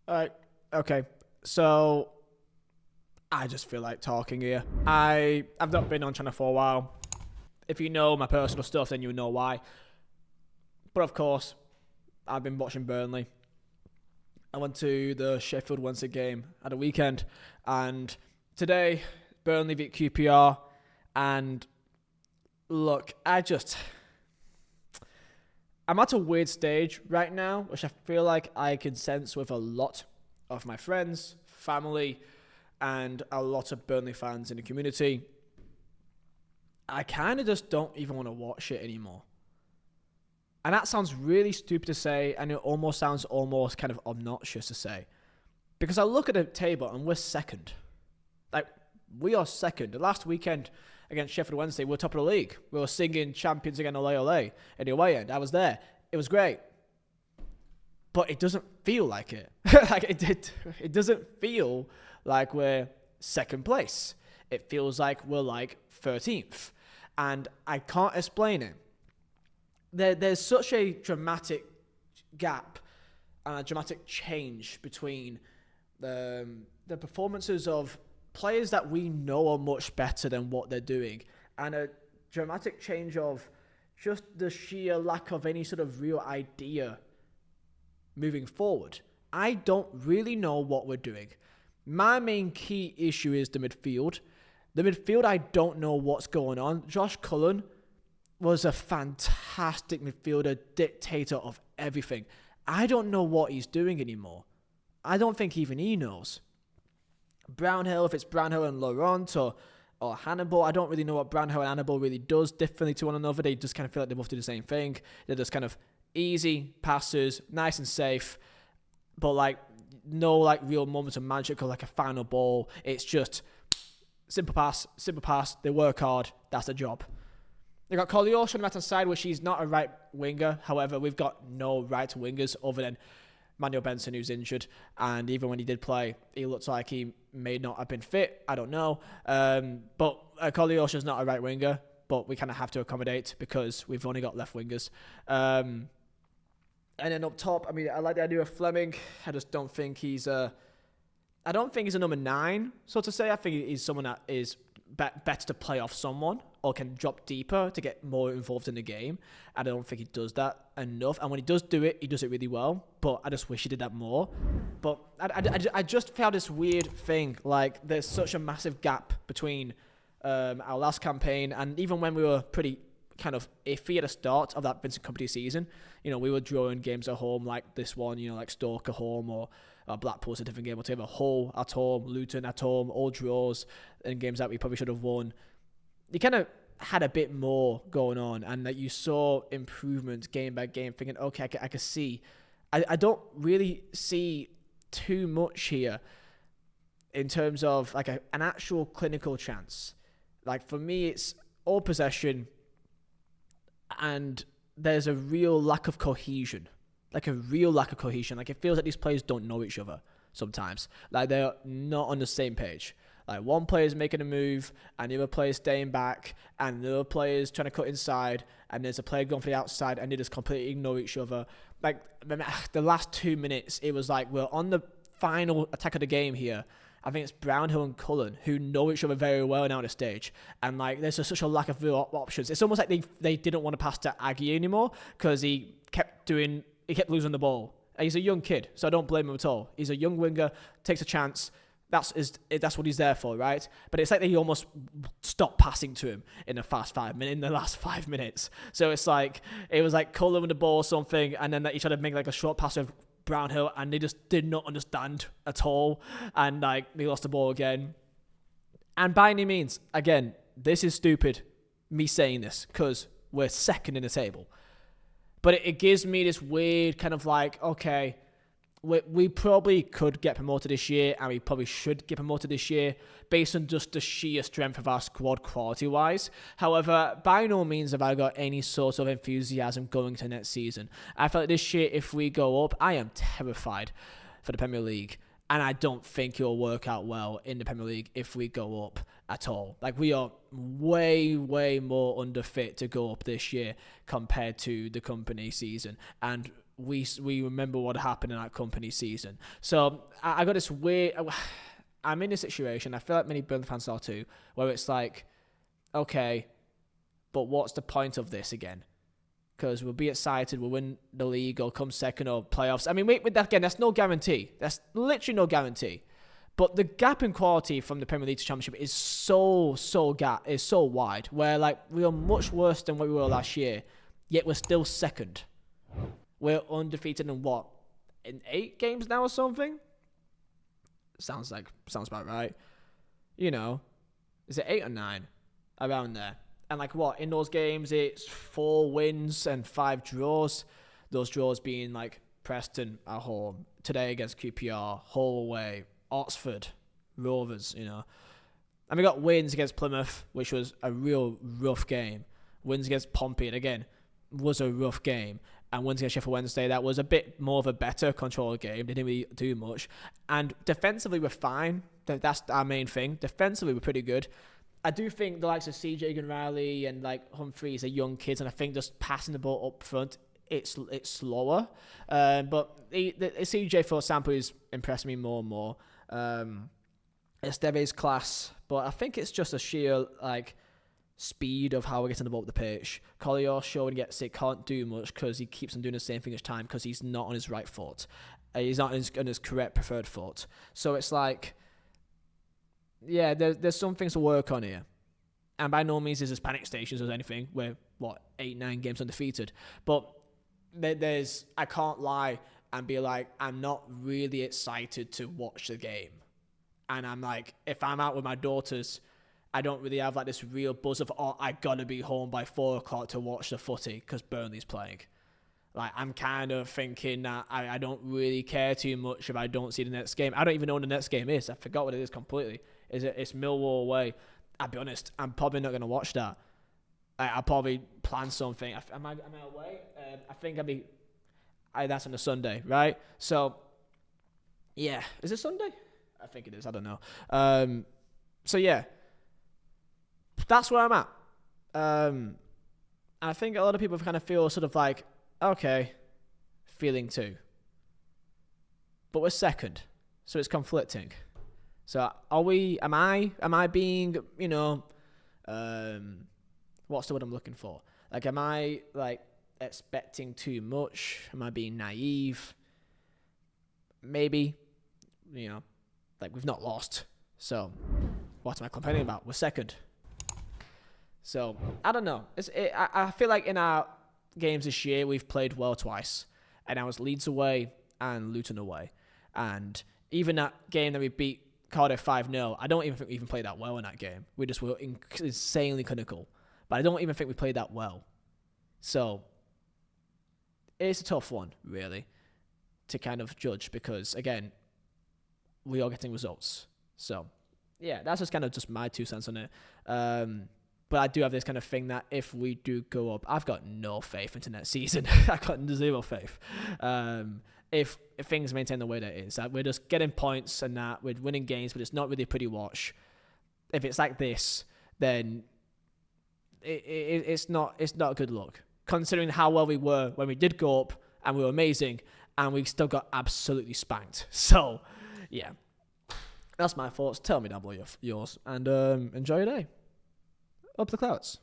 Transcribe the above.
Alright, okay. So I just feel like talking here. I've not been on channel for a while. If you know my personal stuff, then you know why. But of course, I've been watching Burnley. I went to the Sheffield Wednesday game at a weekend, and today Burnley beat QPR. And look, I'm at a weird stage right now, which I feel like I can sense with a lot of my friends, family, and a lot of Burnley fans in the community. I kind of just don't even want to watch it anymore. And that sounds really stupid to say, and it almost sounds almost kind of obnoxious to say. Because I look at the table and we're second. Like, we are second. The last weekend against Sheffield Wednesday, we were top of the league. We were singing champions again, ole ole, in the away end. I was there. It was great. But it doesn't feel like it. It doesn't feel like we're second place. It feels like we're like 13th. And I can't explain it. There's such a dramatic gap and a dramatic change between the performances of players that we know are much better than what they're doing, and a dramatic change of just the sheer lack of any sort of real idea moving forward. I don't really know what we're doing. My main key issue is the midfield. The midfield, I don't know what's going on. Josh Cullen was a fantastic midfielder, dictator of everything. I don't know what he's doing anymore. I don't think even he knows. Brownhill, if it's Brownhill and Laurent or Hannibal, I don't really know what Brownhill and Hannibal really does differently to one another. They just kind of feel like they both do the same thing. They're just kind of easy passes, nice and safe, but like no like real moments of magic or like a final ball. It's just simple pass. They work hard. That's the job. They've got Koleos on the right-hand side, which he's not a right winger. However, we've got no right wingers other than Manuel Benson, who's injured. And even when he did play, he looks like he may not have been fit. I don't know. But Koleos is not a right winger, but we kind of have to accommodate because we've only got left wingers. And then up top, I mean, I like the idea of Fleming. I just don't think he's a number 9, so to say. I think he's someone that is better to play off someone or can drop deeper to get more involved in the game. I don't think he does that enough. And when he does it, he does it really well. But I just wish he did that more. But I just found this weird thing. Like, there's such a massive gap between our last campaign and even when we were pretty kind of iffy at the start of that Vincent Kompany season. You know, we were drawing games at home like this one, you know, like Stoke at home or Blackpool's a different game altogether. Hull at home, Luton at home, all draws and games that we probably should have won. You kind of had a bit more going on and that you saw improvements game by game, thinking, okay, I can see. I don't really see too much here in terms of like an actual clinical chance. Like for me, it's all possession and there's a real lack of cohesion. Like a real lack of cohesion. Like it feels like these players don't know each other sometimes. Like they're not on the same page. Like one player is making a move and the other player is staying back and the other player is trying to cut inside and there's a player going for the outside and they just completely ignore each other. Like the last 2 minutes, it was like we're on the final attack of the game here. I think it's Brownhill and Cullen who know each other very well now at this stage. And like there's just such a lack of real options. It's almost like they didn't want to pass to Aggie anymore because he kept losing the ball. And he's a young kid, so I don't blame him at all. He's a young winger, takes a chance. That's what he's there for, right? But it's like they almost stopped passing to him in the last 5 minutes. So it's like it was like Cullen with the ball or something, and then he tried to make like a short pass of Brownhill, and they just did not understand at all, and like they lost the ball again. And by any means, again, this is stupid, me saying this, because we're second in the table. But it gives me this weird kind of like, okay, we probably could get promoted this year, and we probably should get promoted this year based on just the sheer strength of our squad quality-wise. However, by no means have I got any sort of enthusiasm going to next season. I feel like this year, if we go up, I am terrified for the Premier League. And I don't think it'll work out well in the Premier League if we go up at all. Like, we are way, way more underfit to go up this year compared to the company season. And we remember what happened in that company season. So I got this weird. I'm in a situation. I feel like many Burnley fans are too, where it's like, okay, but what's the point of this again? Because we'll be excited, we'll win the league or come second or playoffs. I mean, with that again, that's no guarantee. That's literally no guarantee. But the gap in quality from the Premier League to Championship is so wide. Where like we are much worse than what we were last year, yet we're still second. We're undefeated in 8 games now or something. Sounds about right. You know, is it 8 or 9? Around there. And like in those games, it's 4 wins and 5 draws. Those draws being like Preston at home, today against QPR, Hull away, Oxford, Rovers, you know. And we got wins against Plymouth, which was a real rough game. Wins against Pompey, and again, was a rough game. And wins against Sheffield Wednesday, that was a bit more of a better control game. They didn't really do much. And defensively, we're fine. That's our main thing. Defensively, we're pretty good. I do think the likes of CJ Riley and like Humphreys are young kids, and I think just passing the ball up front, it's slower. But the CJ, for example, is impressing me more and more. Esteve's class, but I think it's just a sheer like speed of how we're getting the ball up the pitch. Collier showing gets it, can't do much because he keeps on doing the same thing each time because he's not on his right foot. He's not on his correct preferred foot. So it's like, yeah, there's some things to work on here. And by no means is this panic stations or anything. We're, 8-9 games undefeated. But I can't lie and be like, I'm not really excited to watch the game. And I'm like, if I'm out with my daughters, I don't really have like this real buzz of, I gotta be home by 4 o'clock to watch the footy because Burnley's playing. Like, I'm kind of thinking that I don't really care too much if I don't see the next game. I don't even know what the next game is. I forgot what it is completely. It's Millwall away. I'll be honest, I'm probably not going to watch that. I'll probably plan something. Am I away? I think that's on a Sunday, right? So, yeah. Is it Sunday? I think it is. I don't know. So, yeah. That's where I'm at. I think a lot of people kind of feel sort of like, okay, feeling 2. But we're second. So it's conflicting. So am I being, what's the word I'm looking for? Like, am I like expecting too much? Am I being naive? Maybe, like we've not lost. So what am I complaining about? We're second. So I don't know. I feel like in our games this year, we've played well twice. And I was Leeds away and Luton away. And even that game that we beat Cardiff 5-0, I don't even think we even played that well in that game. We just were insanely clinical. But I don't even think we played that well. So it's a tough one, really, to kind of judge because, again, we are getting results. So, yeah, that's just kind of just my 2 cents on it. But I do have this kind of thing that if we do go up, I've got no faith into next season. I've got 0 faith. If things maintain the way that it is, that we're just getting points and that we're winning games, but it's not really a pretty watch. If it's like this, then it's not a good look. Considering how well we were when we did go up and we were amazing, and we still got absolutely spanked. So, yeah, that's my thoughts. Tell me down below yours, and enjoy your day. Up the clouds.